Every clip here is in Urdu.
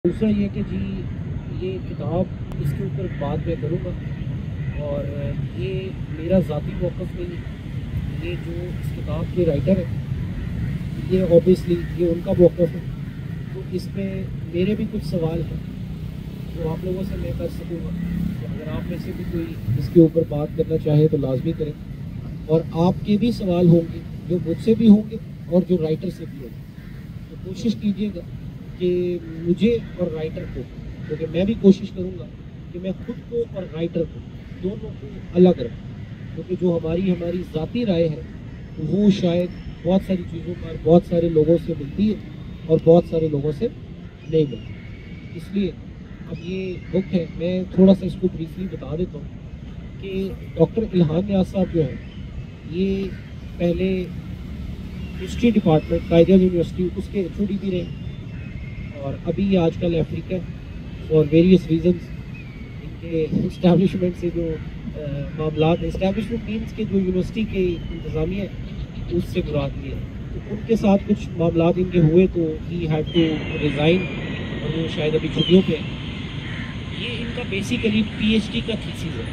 دوسرا یہ کہ جی یہ کتاب اس کے اوپر بات میں کروں گا، اور یہ میرا ذاتی موقف نہیں، یہ جو اس کتاب کے رائٹر ہیں یہ اوبیسلی یہ ان کا موقف ہے، تو اس میں میرے بھی کچھ سوال ہیں جو آپ لوگوں سے میں کر سکوں گا، تو اگر آپ میں سے بھی کوئی اس کے اوپر بات کرنا چاہے تو لازمی کریں، اور آپ کے بھی سوال ہوں گے جو مجھ سے بھی ہوں گے اور جو رائٹر سے بھی ہوں گے، تو کوشش کیجیے گا کہ مجھے اور رائٹر کو، کیونکہ میں بھی کوشش کروں گا کہ میں خود کو اور رائٹر کو دونوں کو الگ رکھوں، کیونکہ جو ہماری ذاتی رائے ہے وہ شاید بہت ساری چیزوں پر بہت سارے لوگوں سے ملتی ہے اور بہت سارے لوگوں سے نہیں ملتی۔ اس لیے اب یہ بک ہے، میں تھوڑا سا اس کو بریفلی بتا دیتا ہوں کہ ڈاکٹر الہام نیاز صاحب جو ہے یہ پہلے history department Quaid Azam university اس کے ایچ او ڈی بھی رہے، اور ابھی یہ آج کل افریقہ فار ویریس ریزنس ان کے اسٹیبلشمنٹ سے جو معاملات اسٹیبلشمنٹ مینس کے جو یونیورسٹی کے انتظامیہ اس سے مراد یہ ہے، تو ان کے ساتھ کچھ معاملات ان کے ہوئے تو ہی ہیڈ ٹو ریزائن، اور وہ شاید ابھی چھٹیوں پہ ہیں۔ یہ ان کا بیسیکلی پی ایچ ڈی کا تھیسس ہے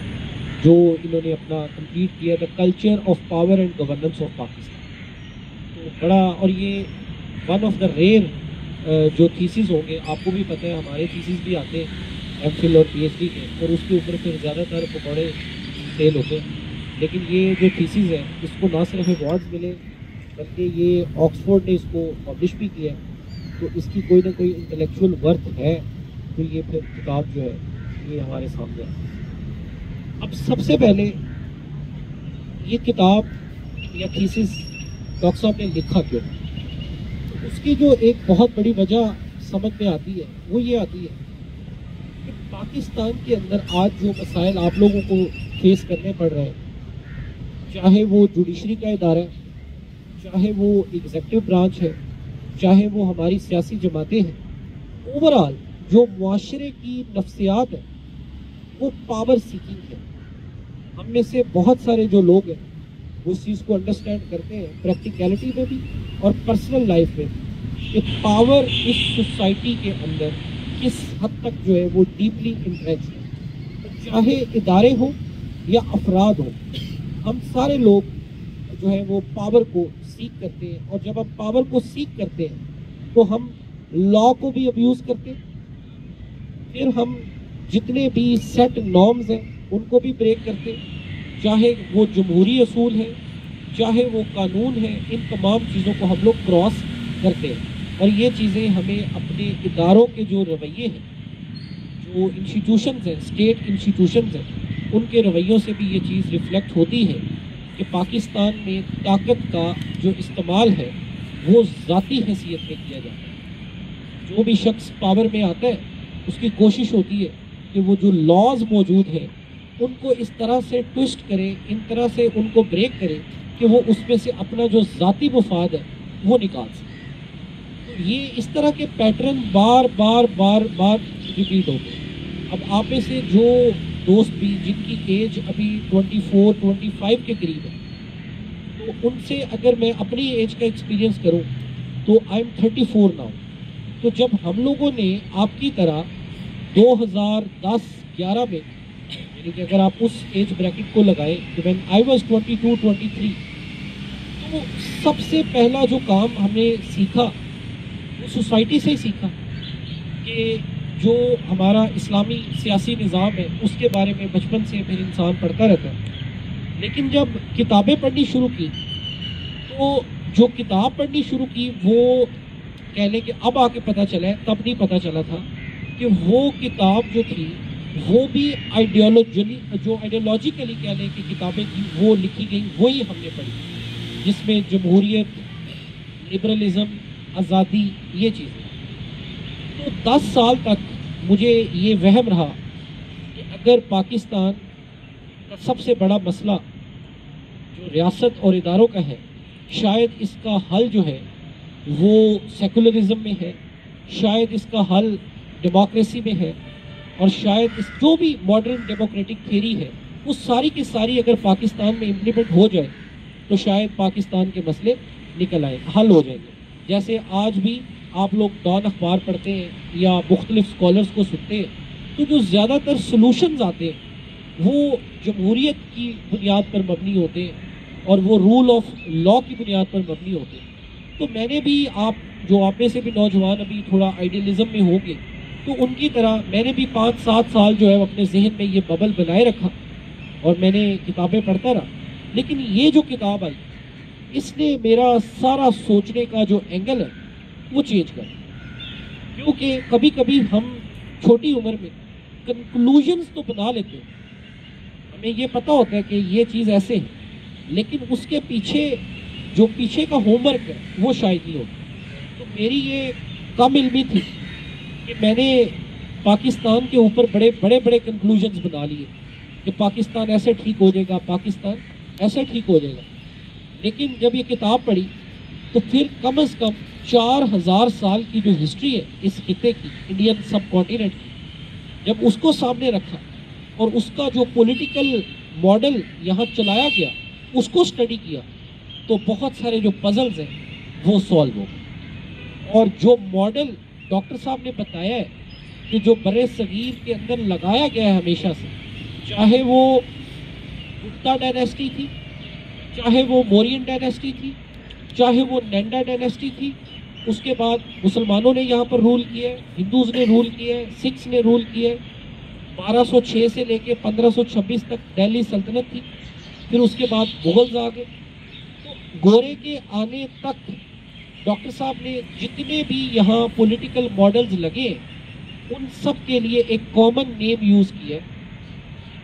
جو انہوں نے اپنا کمپلیٹ کیا، the culture of power and governance of Pakistan, تو بڑا، اور یہ ون آف دا ریئر جو تھیسز ہوں گے، آپ کو بھی پتہ ہے ہمارے تھیسز بھی آتے ہیں ایم فل اور پی ایچ ڈی کے، اور اس کے اوپر پھر زیادہ تر پکوڑے سیل ہوتے ہیں، لیکن یہ جو تھیسز ہے اس کو نہ صرف ایوارڈز ملے بلکہ یہ آکسفورڈ نے اس کو پبلش بھی کیا ہے، تو اس کی کوئی نہ کوئی انٹلیکچوئل ورتھ ہے، تو یہ پھر کتاب جو ہے یہ ہمارے سامنے ہے۔ اب سب سے پہلے یہ کتاب یا تھیسس ڈاکٹر صاحب نے لکھا کیوں، اس کی جو ایک بہت بڑی وجہ سمجھ میں آتی ہے وہ یہ آتی ہے کہ پاکستان کے اندر آج جو مسائل آپ لوگوں کو فیس کرنے پڑ رہے ہیں، چاہے وہ جوڈیشری کا ادارہ ہے، چاہے وہ ایگزیکٹو برانچ ہے، چاہے وہ ہماری سیاسی جماعتیں ہیں، اوورآل جو معاشرے کی نفسیات ہے وہ پاور سیکنگ ہے۔ ہم میں سے بہت سارے جو لوگ ہیں وہ اس چیز کو انڈرسٹینڈ کرتے ہیں پریکٹیکلٹی میں بھی اور پرسنل لائف میں بھی، کہ پاور اس سوسائٹی کے اندر کس حد تک جو ہے وہ ڈیپلی انٹریچ ہے، چاہے ادارے ہوں یا افراد ہوں، ہم سارے لوگ جو ہے وہ پاور کو سیکھ کرتے ہیں، اور جب ہم پاور کو سیکھ کرتے ہیں تو ہم لا کو بھی ابیوز کرتے ہیں، پھر ہم جتنے بھی سیٹ نارمز ہیں ان کو بھی بریک کرتے ہیں، چاہے وہ جمہوری اصول ہے، چاہے وہ قانون ہے، ان تمام چیزوں کو ہم لوگ کراس کرتے ہیں، اور یہ چیزیں ہمیں اپنے اداروں کے جو رویے ہیں، جو انسٹیٹیوشنز ہیں، اسٹیٹ انسٹیٹیوشنز ہیں، ان کے رویوں سے بھی یہ چیز ریفلیکٹ ہوتی ہے کہ پاکستان میں طاقت کا جو استعمال ہے وہ ذاتی حیثیت میں کیا جاتا ہے۔ جو بھی شخص پاور میں آتا ہے اس کی کوشش ہوتی ہے کہ وہ جو لاز موجود ہیں ان کو اس طرح سے ٹوسٹ کرے، ان طرح سے ان کو بریک کرے کہ وہ اس میں سے اپنا جو ذاتی مفاد ہے وہ نکال سکے۔ تو یہ اس طرح کے پیٹرن بار بار بار بار ریپیٹ ہوتے ہیں۔ اب آپ میں سے جو دوست بھی جن کی ایج ابھی 24 25 کے قریب ہے، تو ان سے اگر میں اپنی ایج کا ایکسپیرینس کروں تو آئی ایم 34 ناؤ، تو جب ہم لوگوں نے آپ کی طرح 2010-11 میں، یعنی کہ اگر آپ اس ایج بریکٹ کو لگائیں کہ when I was 22-23، تو سب سے پہلا جو کام ہم نے سیکھا وہ سوسائٹی سے ہی سیکھا کہ جو ہمارا اسلامی سیاسی نظام ہے اس کے بارے میں بچپن سے پھر انسان پڑھتا رہتا ہے، لیکن جب کتابیں پڑھنی شروع کی تو جو کتاب پڑھنی شروع کی وہ کہہ لیں کہ اب آ کے پتہ چلا ہے، تب نہیں پتہ چلا تھا کہ وہ کتاب جو تھی وہ بھی آئیڈیالوجیکلی کہہ لیں کہ کتابیں تھیں وہ لکھی گئیں وہی ہم نے پڑھی، جس میں جمہوریت، لبرلزم، آزادی، یہ چیزیں۔ تو 10 سال تک مجھے یہ وہم رہا کہ اگر پاکستان کا سب سے بڑا مسئلہ جو ریاست اور اداروں کا ہے، شاید اس کا حل جو ہے وہ سیکولرزم میں ہے، شاید اس کا حل ڈیموکریسی میں ہے، اور شاید اس جو بھی ماڈرن ڈیموکریٹک تھیوری ہے وہ ساری کی ساری اگر پاکستان میں امپلیمنٹ ہو جائے تو شاید پاکستان کے مسئلے نکل آئیں، حل ہو جائیں گے۔ جیسے آج بھی آپ لوگ ڈان اخبار پڑھتے ہیں یا مختلف اسکالرس کو سنتے ہیں تو جو زیادہ تر سلوشنز آتے ہیں وہ جمہوریت کی بنیاد پر مبنی ہوتے ہیں اور وہ رول آف لا کی بنیاد پر مبنی ہوتے ہیں. تو میں نے بھی آپ میں سے بھی نوجوان ابھی تھوڑا آئیڈیلزم میں ہوں گے تو ان کی طرح میں نے بھی 5-7 سال جو ہے اپنے ذہن میں یہ ببل بنائے رکھا اور میں نے کتابیں پڑھتا رہا. لیکن یہ جو کتاب آئی اس نے میرا سارا سوچنے کا جو اینگل ہے وہ چینج کر. کیونکہ کبھی کبھی ہم چھوٹی عمر میں کنکلوژنز تو بنا لیتے ہیں, ہمیں یہ پتہ ہوتا ہے کہ یہ چیز ایسے ہے, لیکن اس کے پیچھے کا ہوم ورک ہے وہ شاید نہیں ہوتا. تو میری یہ کم علمی تھی کہ میں نے پاکستان کے اوپر بڑے کنکلوژنز بنا لیے کہ پاکستان ایسے ٹھیک ہو جائے گا, پاکستان ایسے ٹھیک ہو جائے گا. لیکن جب یہ کتاب پڑھی تو پھر کم از کم 4000 سال کی جو ہسٹری ہے اس خطے کی, انڈین سب کانٹیننٹ کی, جب اس کو سامنے رکھا اور اس کا جو پولیٹیکل ماڈل یہاں چلایا گیا اس کو اسٹڈی کیا تو بہت سارے جو پزلز ہیں وہ سالو ہو گئے. اور جو ماڈل ڈاکٹر صاحب نے بتایا ہے کہ جو برِ صغیر کے اندر لگایا گیا ہے ہمیشہ سے, چاہے وہ گپتا ڈائنیسٹی تھی, چاہے وہ مورین ڈائنیسٹی تھی, چاہے وہ نینڈا ڈائنیسٹی تھی, اس کے بعد مسلمانوں نے یہاں پر رول کیا ہے, ہندوز نے رول کیا ہے, سکھس نے رول کیا ہے, 1206 سے لے کے 1526 تک دہلی سلطنت تھی, پھر اس کے بعد مغلز آ گئے. تو گورے کے آنے تک ڈاکٹر صاحب نے جتنے بھی یہاں پولیٹیکل ماڈلز لگے ان سب کے لیے ایک کامن نیم یوز کیا ہے,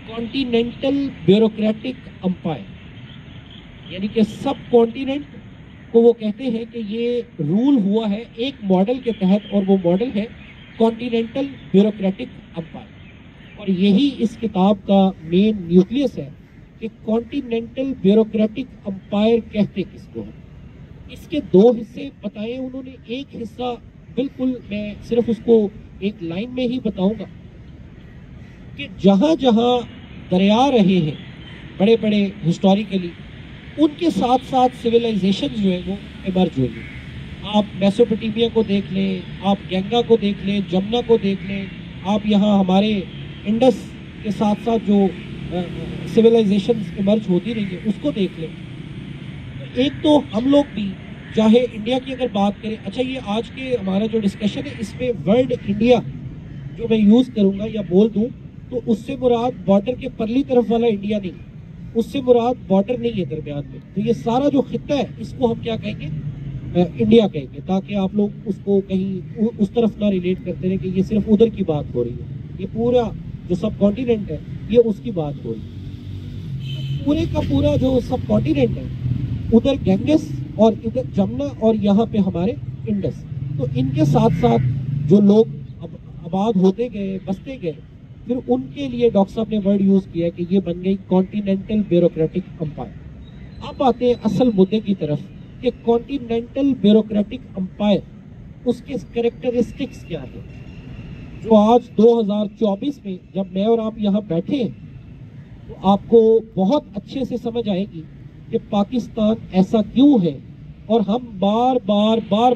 کانٹیننٹل بیوروکریٹک امپائر. یعنی کہ سب کانٹیننٹ کو وہ کہتے ہیں کہ یہ رول ہوا ہے ایک ماڈل کے تحت, اور وہ ماڈل ہے کانٹیننٹل بیوروکریٹک امپائر. اور یہی اس کتاب کا مین نیوکلیس ہے کہ کانٹیننٹل بیوروکریٹک امپائر کہتے کس کو ہیں. اس کے 2 حصے بتائے انہوں نے. ایک حصہ بالکل میں صرف اس کو ایک لائن میں ہی بتاؤں گا کہ جہاں جہاں دریا رہے ہیں بڑے ہسٹوریکلی, ان کے ساتھ ساتھ سویلائزیشن جو ہے وہ ایمرج ہوئی. آپ میسوپوٹیمیا کو دیکھ لیں, آپ گنگا کو دیکھ لیں, جمنا کو دیکھ لیں, آپ یہاں ہمارے انڈس کے ساتھ ساتھ جو سویلائزیشنز ایمرج ہوتی رہی ہیں اس کو دیکھ لیں. ایک تو ہم لوگ بھی چاہے انڈیا کی اگر بات کریں, اچھا یہ آج کے ہمارا جو ڈسکشن ہے اس میں ورلڈ انڈیا جو میں یوز کروں گا یا بول دوں تو اس سے مراد بارڈر کے پرلی طرف والا انڈیا نہیں, اس سے مراد بارڈر نہیں ہے درمیان میں. تو یہ سارا جو خطہ ہے اس کو ہم کیا کہیں گے, انڈیا کہیں گے, تاکہ آپ لوگ اس کو کہیں اس طرف نہ ریلیٹ کرتے رہیں کہ یہ صرف ادھر کی بات ہو رہی ہے. یہ پورا جو سب کانٹیننٹ ہے یہ اس کی بات ہو رہی ہے. پورے کا پورا جو سب کانٹیننٹ ہے ادھر گینگس اور ادھر جمنا اور یہاں پہ ہمارے انڈس, تو ان کے ساتھ ساتھ جو لوگ آباد ہوتے گئے بستے گئے, پھر ان کے لیے ڈاکٹر صاحب نے ورڈ یوز کیا کہ یہ بن گئی کانٹیننٹل بیوروکریٹک امپائر. اب آتے ہیں اصل مدعے کی طرف کہ کانٹیننٹل بیوروکریٹک امپائر اس کے کریکٹرسٹکس کیا ہیں, جو آج 2024 میں جب میں اور آپ یہاں بیٹھے ہیں تو آپ کو بہت اچھے سے سمجھ آئے گی کہ پاکستان ایسا کیوں ہے, اور ہم بار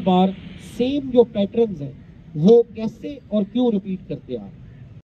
بار سیم جو پیٹرنز ہیں وہ کیسے اور کیوں ریپیٹ کرتے آ رہے ہیں.